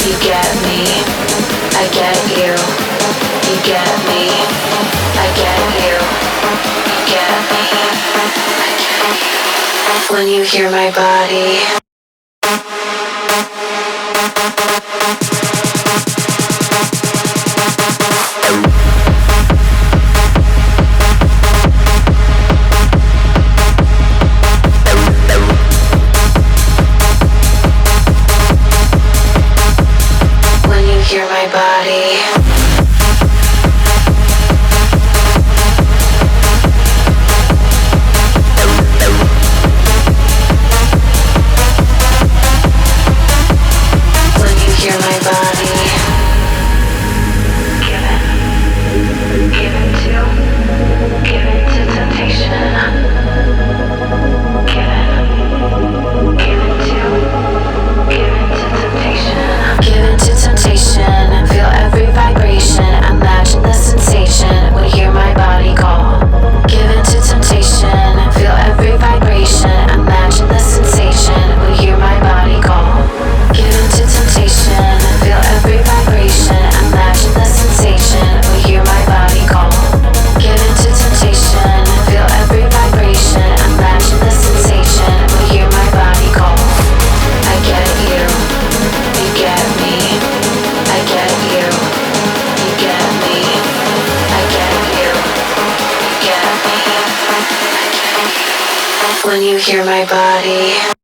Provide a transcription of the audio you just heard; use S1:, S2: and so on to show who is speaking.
S1: You get me, I get you. You get me, I get you. You get me, I get you. When you hear my body. Hear my body. When you hear my body. Give in to temptation. Give in to temptation. Give in to temptation. Feel every vibration. Imagine the sensation when you hear my body call. Give in to temptation. Feel every vibration. Imagine the sensation when you hear my body call. Give in to temptation. Feel every vibration. Imagine the sensation when you hear my body call. Give in to temptation. Feel every vibration. Imagine the sensation when you hear my body call. I get you. You get me. I get you. You get me. I get you. You get me. I get you. When you hear my body.